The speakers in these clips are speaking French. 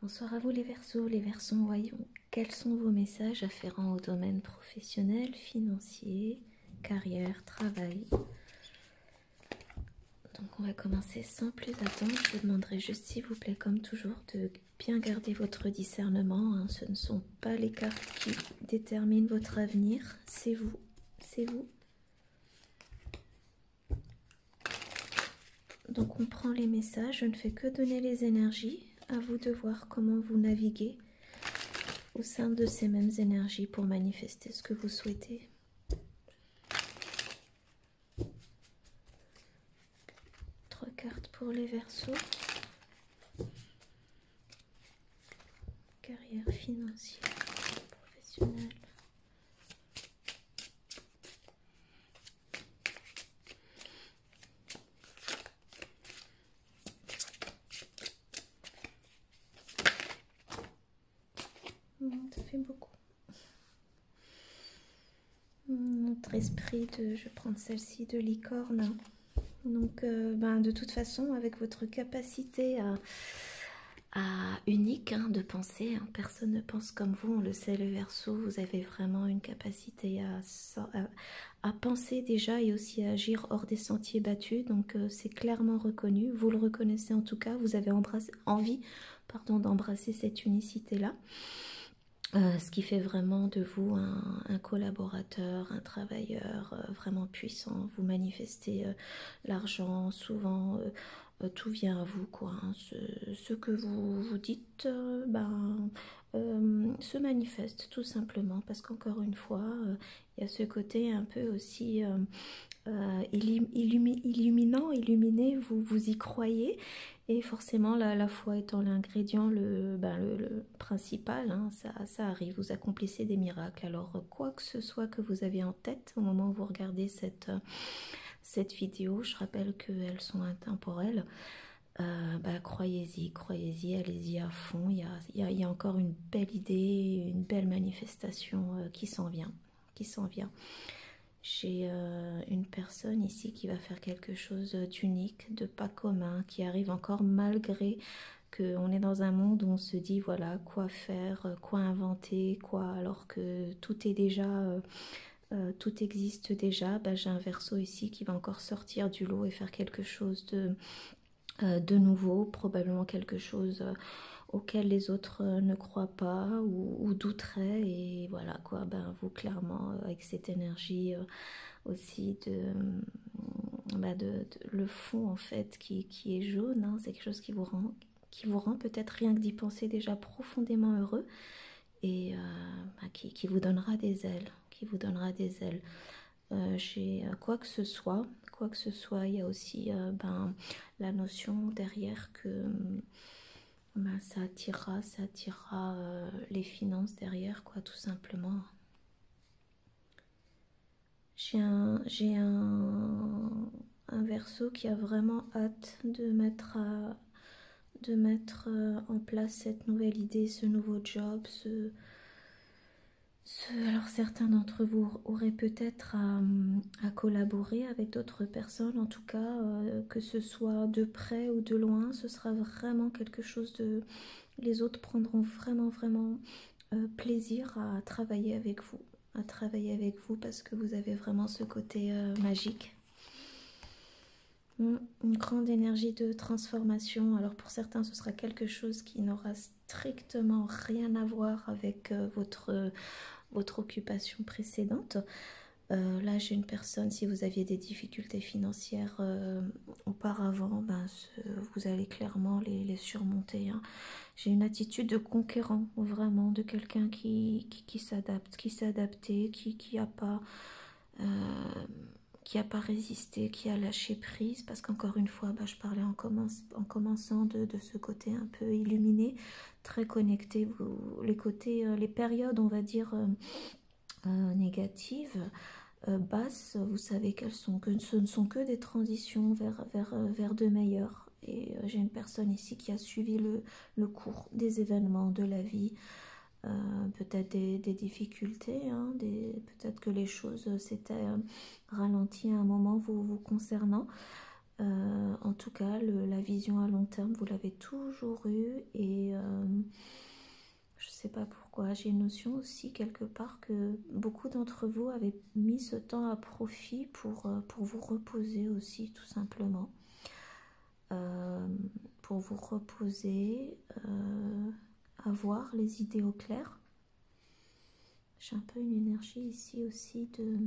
Bonsoir à vous les Verseaux. Les Verseaux, voyons quels sont vos messages afférents au domaine professionnel, financier, carrière, travail. Donc on va commencer sans plus attendre. Je vous demanderai juste s'il vous plaît, comme toujours, de bien garder votre discernement. Hein. Ce ne sont pas les cartes qui déterminent votre avenir, c'est vous. C'est vous. Donc on prend les messages, je ne fais que donner les énergies. À vous de voir comment vous naviguez au sein de ces mêmes énergies pour manifester ce que vous souhaitez. Trois cartes pour les Verseaux. Carrière financière, professionnelle. Ça fait beaucoup. Notre esprit de, je vais prendre celle-ci, de licorne. Donc, de toute façon, avec votre capacité unique de penser, personne ne pense comme vous, on le sait, le Verseau, vous avez vraiment une capacité à penser déjà et aussi à agir hors des sentiers battus. Donc, c'est clairement reconnu, vous le reconnaissez en tout cas, vous avez envie d'embrasser cette unicité-là. Ce qui fait vraiment de vous un collaborateur, un travailleur vraiment puissant. Vous manifestez l'argent, souvent tout vient à vous, quoi. Hein. Ce que vous dites se manifeste tout simplement parce qu'encore une fois, il y a ce côté un peu aussi illuminant, illuminé, vous y croyez. Et forcément, la foi étant l'ingrédient le principal, ça arrive, vous accomplissez des miracles. Alors, quoi que ce soit que vous avez en tête au moment où vous regardez cette vidéo, je rappelle qu'elles sont intemporelles, croyez-y, allez-y à fond. Il y a encore une belle idée, une belle manifestation qui s'en vient, J'ai une personne ici qui va faire quelque chose d'unique, de pas commun, qui arrive encore malgré qu'on est dans un monde où on se dit voilà quoi faire, quoi inventer, alors que tout est déjà, tout existe déjà. J'ai un Verseau ici qui va encore sortir du lot et faire quelque chose de nouveau, probablement quelque chose auquel les autres ne croient pas ou douteraient. Et voilà quoi, vous clairement avec cette énergie aussi le fond en fait qui est jaune, c'est quelque chose qui vous rend peut-être rien que d'y penser déjà profondément heureux et qui vous donnera des ailes, J'ai quoi que ce soit, il y a aussi la notion derrière que ça attirera les finances derrière, quoi, tout simplement. J'ai un Verseau qui a vraiment hâte de mettre en place cette nouvelle idée, ce nouveau job, alors certains d'entre vous auraient peut-être à collaborer avec d'autres personnes, en tout cas, que ce soit de près ou de loin, ce sera vraiment quelque chose de... Les autres prendront vraiment plaisir à travailler avec vous, parce que vous avez vraiment ce côté magique. Une grande énergie de transformation. Alors pour certains, ce sera quelque chose qui n'aura strictement rien à voir avec votre occupation précédente. Là, j'ai une personne, si vous aviez des difficultés financières auparavant, vous allez clairement les surmonter. J'ai une attitude de conquérant, vraiment, de quelqu'un qui s'adapte, qui s'est adapté, qui a pas résisté, qui a lâché prise, parce qu'encore une fois, je parlais en commençant de ce côté un peu illuminé, très connecté. Les périodes, on va dire, négatives, basses, vous savez que ce ne sont que des transitions vers de meilleurs. Et j'ai une personne ici qui a suivi le cours des événements de la vie, peut-être des difficultés, peut-être que les choses s'étaient ralenties à un moment vous concernant. En tout cas, la vision à long terme, vous l'avez toujours eue et je ne sais pas pourquoi. J'ai une notion aussi quelque part que beaucoup d'entre vous avaient mis ce temps à profit pour vous reposer aussi, tout simplement. Pour vous reposer, avoir les idées au clair. J'ai un peu une énergie ici aussi de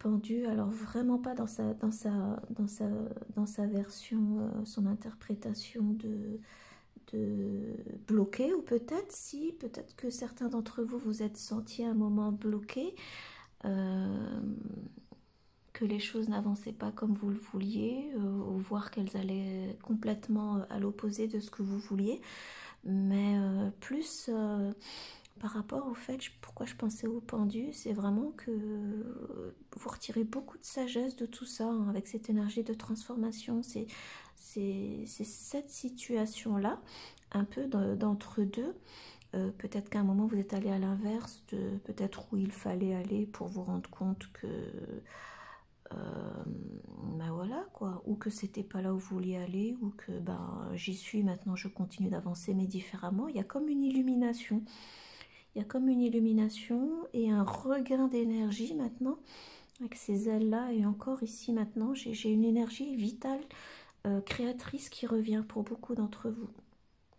pendu, alors vraiment pas dans sa version, son interprétation de bloqué, ou peut-être si, peut-être que certains d'entre vous vous êtes sentis à un moment bloqué, que les choses n'avançaient pas comme vous le vouliez, ou voir qu'elles allaient complètement à l'opposé de ce que vous vouliez, mais plus par rapport au fait, pourquoi je pensais au pendu, c'est vraiment que vous retirez beaucoup de sagesse de tout ça, hein, avec cette énergie de transformation. C'est cette situation-là, un peu d'entre-deux. Peut-être qu'à un moment, vous êtes allé à l'inverse de peut-être où il fallait aller pour vous rendre compte que... ben voilà quoi, ou que c'était pas là où vous vouliez aller, ou que ben j'y suis maintenant, je continue d'avancer mais différemment. Il y a comme une illumination. Il y a comme une illumination et un regain d'énergie maintenant avec ces ailes-là. Et encore ici maintenant, j'ai une énergie vitale, créatrice qui revient pour beaucoup d'entre vous.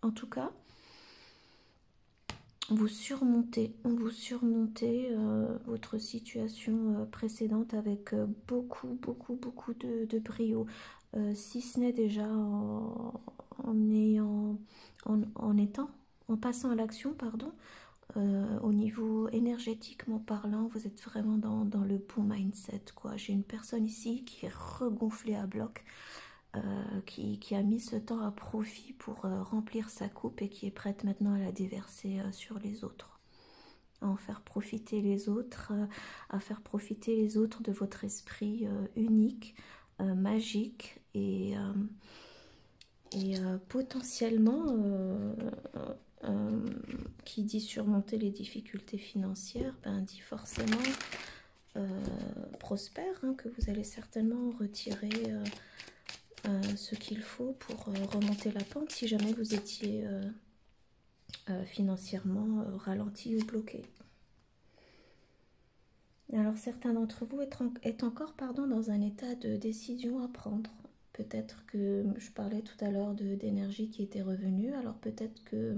En tout cas, vous surmontez votre situation précédente avec beaucoup de brio. Si ce n'est déjà en passant à l'action, pardon. Au niveau énergétiquement parlant, vous êtes vraiment dans le bon mindset, quoi. J'ai une personne ici qui est regonflée à bloc, qui a mis ce temps à profit pour remplir sa coupe et qui est prête maintenant à la déverser sur les autres, à en faire profiter les autres, à faire profiter les autres de votre esprit unique, magique et potentiellement qui dit surmonter les difficultés financières, ben dit forcément prospère, hein, que vous allez certainement retirer ce qu'il faut pour remonter la pente si jamais vous étiez financièrement ralenti ou bloqué. Alors certains d'entre vous est encore dans un état de décision à prendre. Peut-être que je parlais tout à l'heure d'énergie qui était revenue, alors peut-être que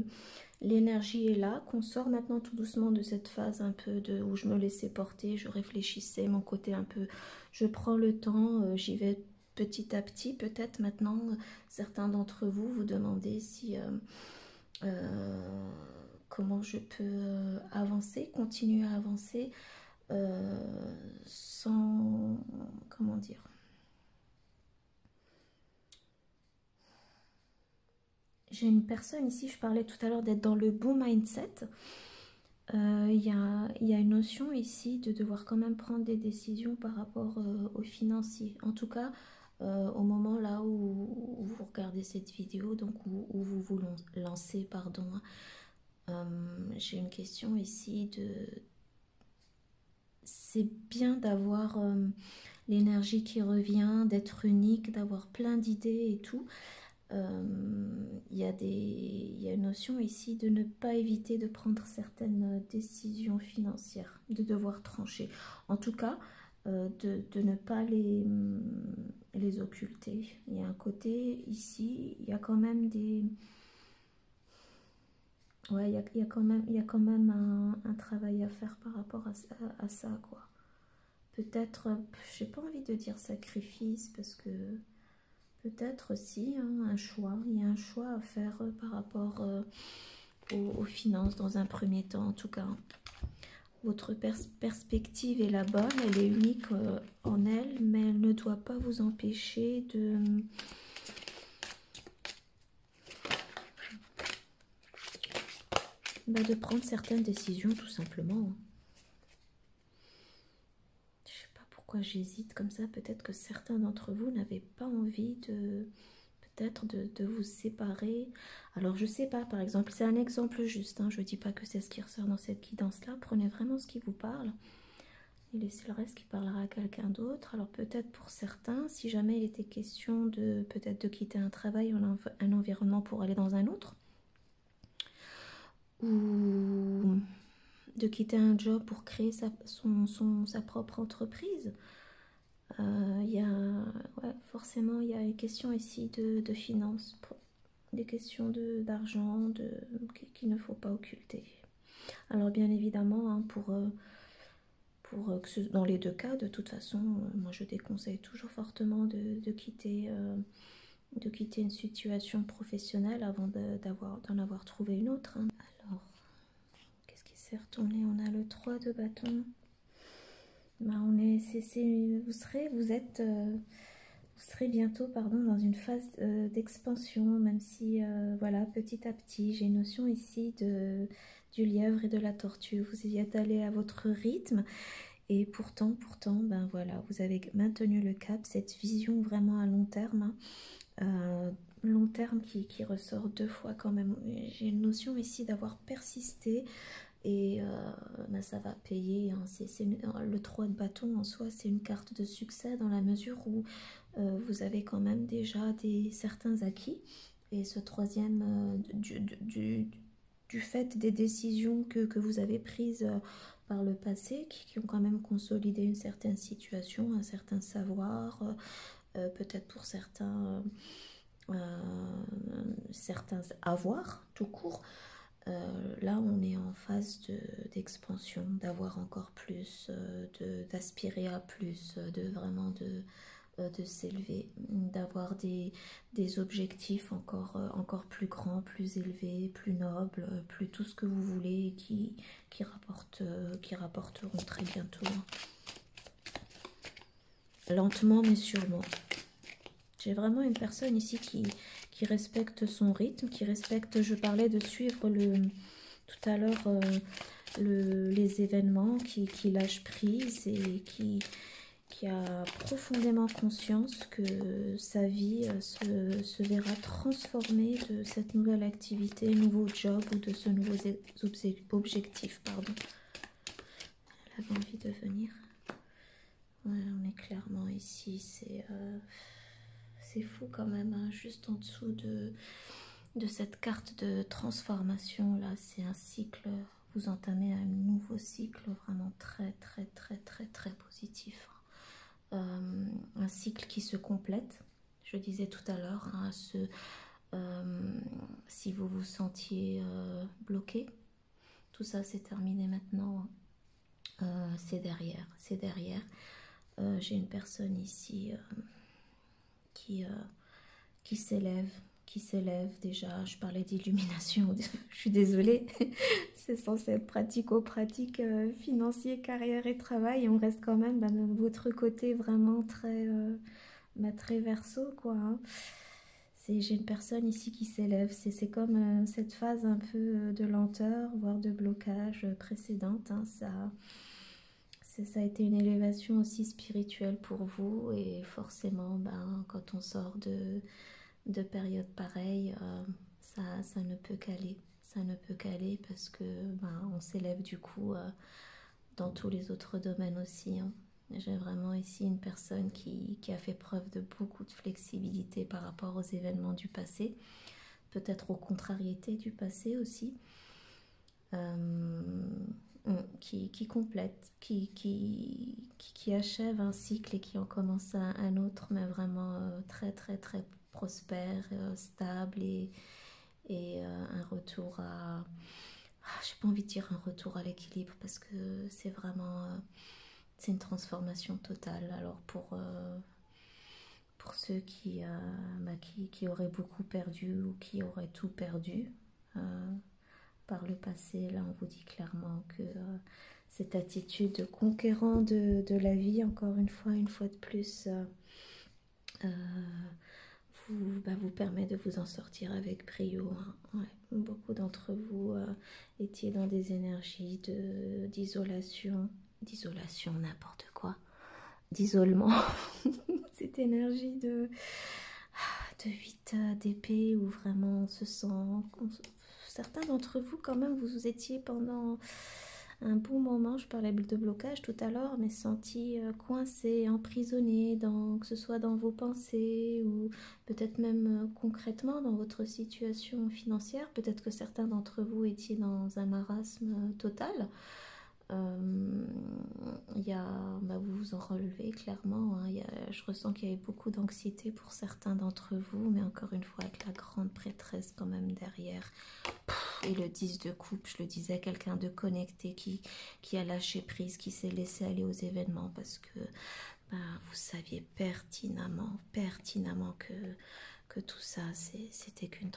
l'énergie est là, qu'on sort maintenant tout doucement de cette phase un peu où je me laissais porter, je réfléchissais, mon côté un peu, je prends le temps, j'y vais petit à petit. Peut-être maintenant, certains d'entre vous vous demandez si comment je peux avancer, continuer à avancer sans, comment dire, j'ai une personne ici, je parlais tout à l'heure d'être dans le bon mindset. Il y a une notion ici de devoir quand même prendre des décisions par rapport aux financiers. En tout cas, au moment là où vous regardez cette vidéo, donc où vous vous lancez, pardon. J'ai une question ici de... C'est bien d'avoir l'énergie qui revient, d'être unique, d'avoir plein d'idées et tout. Il y a une notion ici de ne pas éviter de prendre certaines décisions financières, de devoir trancher. En tout cas, de ne pas les occulter. Il y a un côté ici, il y a quand même des... Ouais, il y a quand même un travail à faire par rapport à ça, quoi. Peut-être, j'ai pas envie de dire sacrifice, parce que... Peut-être aussi hein, un choix, il y a un choix à faire par rapport aux finances dans un premier temps en tout cas. Votre perspective est la bonne, elle est unique en elle, mais elle ne doit pas vous empêcher de prendre certaines décisions tout simplement. J'hésite comme ça, peut-être que certains d'entre vous n'avaient pas envie peut-être de vous séparer. Alors je sais pas, par exemple, c'est un exemple juste, hein, je dis pas que c'est ce qui ressort dans cette guidance là, prenez vraiment ce qui vous parle. et laisser le reste qui parlera à quelqu'un d'autre. Alors peut-être pour certains, si jamais il était question de peut-être de quitter un travail ou un environnement pour aller dans un autre, ou de quitter un job pour créer sa propre entreprise. Forcément, il y a une question ici de finances, des questions d'argent qu'il ne faut pas occulter. Alors bien évidemment, hein, dans les deux cas, de toute façon, moi je déconseille toujours fortement de quitter une situation professionnelle avant d'en avoir trouvé une autre. Hein. Alors, qu'est-ce qui s'est retourné? On a le 3 de bâton. Bah, vous serez bientôt dans une phase d'expansion, même si voilà, petit à petit, j'ai une notion ici du lièvre et de la tortue. Vous y êtes allé à votre rythme. Et pourtant, ben voilà, vous avez maintenu le cap, cette vision vraiment à long terme, hein. Long terme qui ressort deux fois quand même. J'ai une notion ici d'avoir persisté et ben ça va payer, hein. Le 3 de bâton en soi, c'est une carte de succès dans la mesure où vous avez quand même déjà certains acquis. Et ce troisième, du fait des décisions que vous avez prises par le passé, qui ont quand même consolidé une certaine situation, un certain savoir, peut-être pour certains avoirs tout court. Là, on est en phase d'expansion, d'avoir encore plus, d'aspirer à plus, de s'élever, d'avoir des objectifs encore plus grands, plus élevés, plus nobles, plus tout ce que vous voulez, qui rapporteront très bientôt. Lentement mais sûrement. J'ai vraiment une personne ici qui respecte son rythme, qui respecte, je parlais de suivre tout à l'heure les événements, qui lâche prise et qui a profondément conscience que sa vie se verra transformée de cette nouvelle activité, nouveau job ou de ce nouveau objectif, pardon. Elle avait envie de venir. Ouais, on est clairement ici, c'est fou quand même, hein, juste en dessous de cette carte de transformation là, c'est un cycle, vous entamez un nouveau cycle vraiment très très très très très positif. Un cycle qui se complète. Je disais tout à l'heure, hein, si vous vous sentiez bloqué, tout ça c'est terminé maintenant. C'est derrière. J'ai une personne ici qui s'élève déjà. Je parlais d'illumination, je suis désolée. C'est censé être pratico-pratique, financier, carrière et travail. Et on reste quand même de votre côté vraiment très verso, quoi. Hein. J'ai une personne ici qui s'élève. C'est comme cette phase un peu de lenteur, voire de blocage précédente. Hein. Ça a été une élévation aussi spirituelle pour vous. Et forcément, quand on sort de périodes pareilles, ça ne peut qu'aller. Ça ne peut qu'aller parce que on s'élève du coup dans tous les autres domaines aussi. Hein. J'ai vraiment ici une personne qui a fait preuve de beaucoup de flexibilité par rapport aux événements du passé, peut-être aux contrariétés du passé aussi, qui complète, qui achève un cycle et qui en commence un autre, mais vraiment très très très prospère, stable et un retour à... j'ai pas envie de dire un retour à l'équilibre parce que c'est vraiment... c'est une transformation totale. Alors pour ceux qui auraient beaucoup perdu ou qui auraient tout perdu par le passé, là on vous dit clairement que cette attitude de conquérant de la vie, encore une fois de plus, vous permet de vous en sortir avec brio. Hein. Ouais. Beaucoup d'entre vous étiez dans des énergies d'isolation, n'importe quoi, d'isolement. Cette énergie de 8 d'épée où vraiment on se sent... Certains d'entre vous quand même, vous étiez pendant un bon moment. Je parlais de blocage tout à l'heure, mais senti coincé, emprisonné, que ce soit dans vos pensées ou peut-être même concrètement dans votre situation financière. Peut-être que certains d'entre vous étiez dans un marasme total. Euh, vous vous en relevez clairement, hein. Je ressens qu'il y avait beaucoup d'anxiété pour certains d'entre vous, mais encore une fois avec la grande prêtresse quand même derrière. Et le 10 de coupe, je le disais, quelqu'un de connecté qui a lâché prise, qui s'est laissé aller aux événements parce que vous saviez pertinemment que tout ça, c'était qu'une...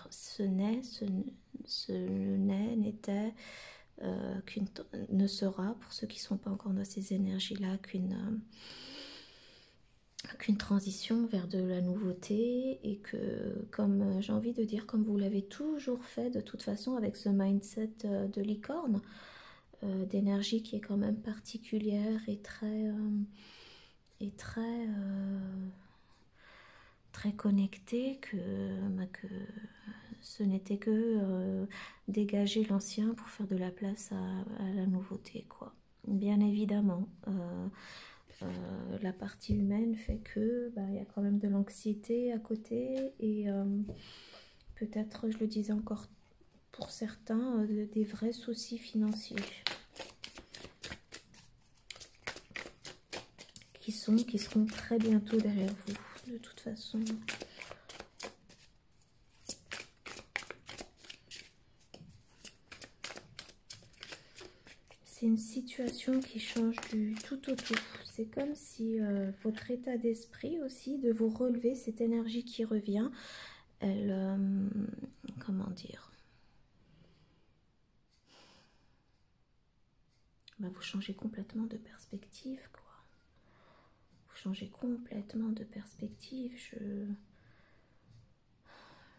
n'était ne sera, pour ceux qui ne sont pas encore dans ces énergies-là, qu'une transition vers de la nouveauté et que, comme j'ai envie de dire, comme vous l'avez toujours fait de toute façon avec ce mindset de licorne, d'énergie qui est quand même particulière et très connectée, que ce n'était que dégager l'ancien pour faire de la place à la nouveauté, quoi. Bien évidemment, la partie humaine fait que y a quand même de l'anxiété à côté et peut-être, je le disais encore pour certains, des vrais soucis financiers qui seront très bientôt derrière vous, de toute façon. C'est une situation qui change du tout au tout. C'est comme si votre état d'esprit aussi, de vous relever, cette énergie qui revient, elle, comment dire, vous changez complètement de perspective, quoi. Vous changez complètement de perspective.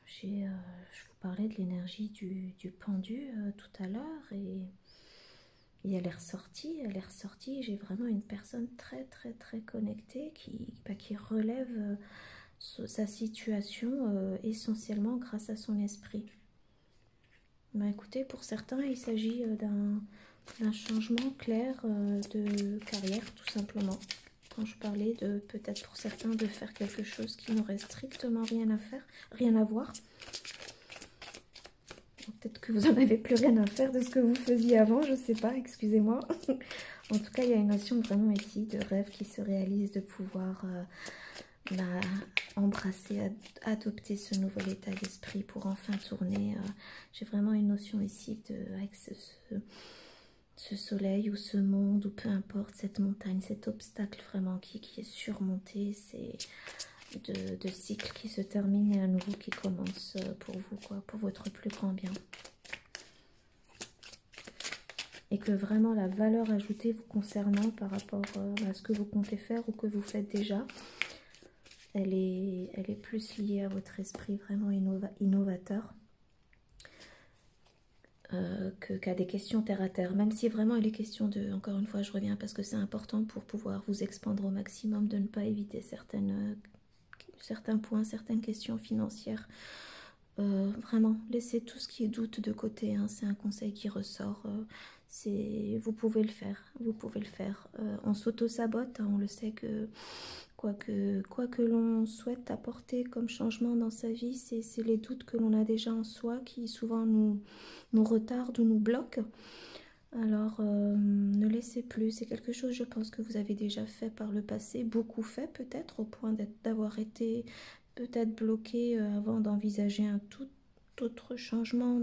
Je vous parlais de l'énergie du pendu tout à l'heure et elle est ressortie. J'ai vraiment une personne très très très connectée qui relève sa situation essentiellement grâce à son esprit. Écoutez, pour certains, il s'agit d'un changement clair de carrière, tout simplement. Quand je parlais de peut-être pour certains de faire quelque chose qui n'aurait strictement rien à voir. Peut-être que vous n'en avez plus rien à faire de ce que vous faisiez avant, je ne sais pas, excusez-moi. En tout cas, il y a une notion vraiment ici de rêve qui se réalise, de pouvoir embrasser, adopter ce nouvel état d'esprit pour enfin tourner. J'ai vraiment une notion ici avec ce soleil ou ce monde, ou peu importe, cette montagne, cet obstacle vraiment qui est surmonté, c'est de cycles qui se terminent et à nouveau qui commencent pour vous, quoi, pour votre plus grand bien. Et que vraiment la valeur ajoutée vous concernant par rapport à ce que vous comptez faire ou que vous faites déjà, elle est plus liée à votre esprit vraiment innovateur qu'à des questions terre à terre. Même si vraiment il est question de, encore une fois je reviens parce que c'est important pour pouvoir vous expandre au maximum, de ne pas éviter certains points, certaines questions financières. Vraiment, laissez tout ce qui est doute de côté, hein. C'est un conseil qui ressort. Vous pouvez le faire, on s'auto-sabote, hein. On le sait que quoi que l'on souhaite apporter comme changement dans sa vie, c'est les doutes que l'on a déjà en soi qui souvent nous retardent ou nous bloquent. Alors, ne laissez plus. C'est quelque chose, je pense, que vous avez déjà fait par le passé, beaucoup fait peut-être, au point d'avoir été peut-être bloqué avant d'envisager un tout autre changement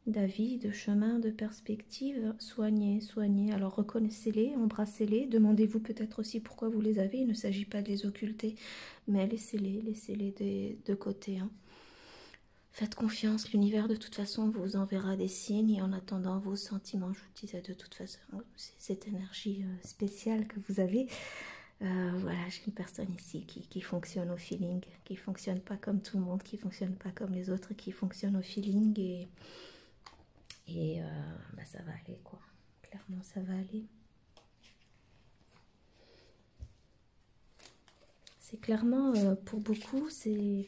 d'avis, de chemin, de perspective. Soignez. Alors reconnaissez-les, embrassez-les, demandez-vous peut-être aussi pourquoi vous les avez. Il ne s'agit pas de les occulter, mais laissez-les de côté, hein. Faites confiance, l'univers de toute façon vous enverra des signes et en attendant vos sentiments, je vous disais de toute façon, c'est cette énergie spéciale que vous avez. Voilà, j'ai une personne ici qui fonctionne au feeling, qui fonctionne pas comme tout le monde, qui fonctionne pas comme les autres, qui fonctionne au feeling et ça va aller, quoi. Clairement, ça va aller. C'est clairement, pour beaucoup, c'est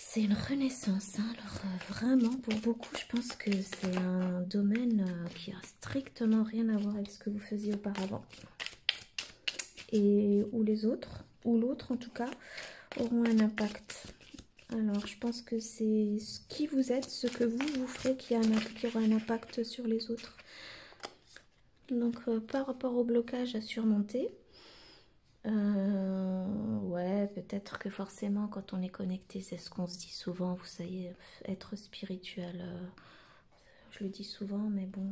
C'est une renaissance, hein. Alors vraiment, pour beaucoup, je pense que c'est un domaine qui a strictement rien à voir avec ce que vous faisiez auparavant. Et où les autres, ou l'autre en tout cas, auront un impact. Alors je pense que c'est ce qui vous êtes, ce que vous ferez qui aura un impact sur les autres. Donc par rapport au blocage à surmonter, ouais, peut-être que forcément quand on est connecté, c'est ce qu'on se dit souvent, vous savez, être spirituel, je le dis souvent, mais bon,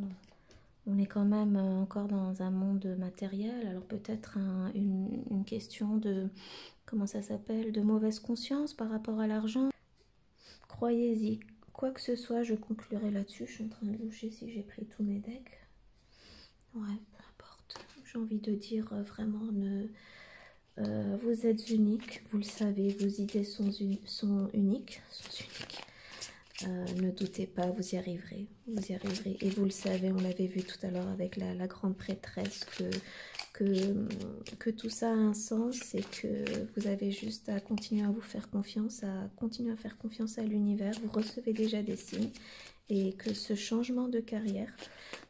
on est quand même encore dans un monde matériel, alors peut-être une question de, comment ça s'appelle, de mauvaise conscience par rapport à l'argent. Croyez-y, quoi que ce soit, je conclurai là-dessus. Je suis en train de loucher si j'ai pris tous mes decks. Ouais, peu importe. J'ai envie de dire vraiment, vous êtes unique, vous le savez, vos idées sont uniques. Ne doutez pas, vous y arriverez. Vous y arriverez. Et vous le savez, on l'avait vu tout à l'heure avec la grande prêtresse, que tout ça a un sens et que vous avez juste à continuer à vous faire confiance, à continuer à faire confiance à l'univers. Vous recevez déjà des signes et que ce changement de carrière,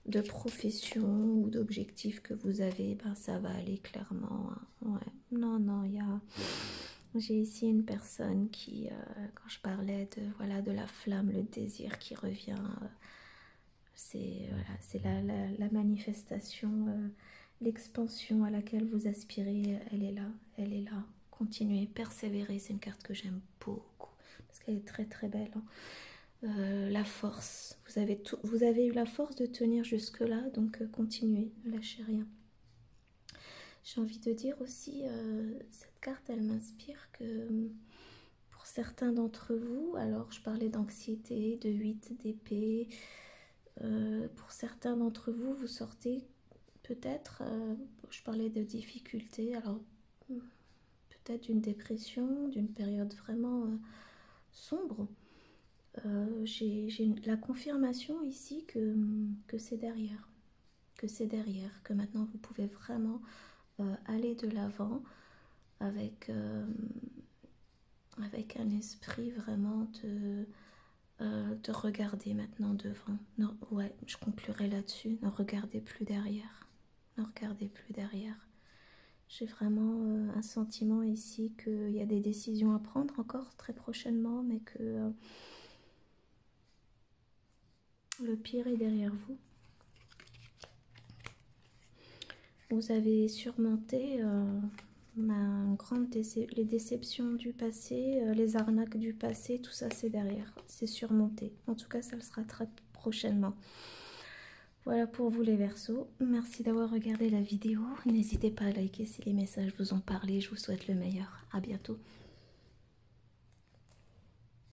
de profession ou d'objectif que vous avez, ben ça va aller clairement. Hein. Ouais. Non, il y a... J'ai ici une personne qui, quand je parlais de, voilà, de la flamme, le désir qui revient, c'est voilà, la manifestation, l'expansion à laquelle vous aspirez, elle est là, elle est là. Continuez, persévérez, c'est une carte que j'aime beaucoup, parce qu'elle est très très belle. Hein. La force, vous avez eu la force de tenir jusque-là, donc continuez, ne lâchez rien. J'ai envie de dire aussi, cette carte, elle m'inspire que pour certains d'entre vous, alors je parlais d'anxiété, de 8 d'épée, pour certains d'entre vous, vous sortez peut-être, je parlais de difficultés, alors peut-être d'une dépression, d'une période vraiment sombre. J'ai la confirmation ici que c'est derrière, que maintenant vous pouvez vraiment aller de l'avant avec un esprit vraiment de regarder maintenant devant. Non, ouais, je conclurai là-dessus. Ne regardez plus derrière. Ne regardez plus derrière. J'ai vraiment un sentiment ici qu'il y a des décisions à prendre encore très prochainement, mais que le pire est derrière vous. Vous avez surmonté les déceptions du passé, les arnaques du passé, tout ça c'est derrière, c'est surmonté. En tout cas, ça le sera très prochainement. Voilà pour vous les Verseaux. Merci d'avoir regardé la vidéo. N'hésitez pas à liker si les messages vous ont parlé. Je vous souhaite le meilleur. À bientôt.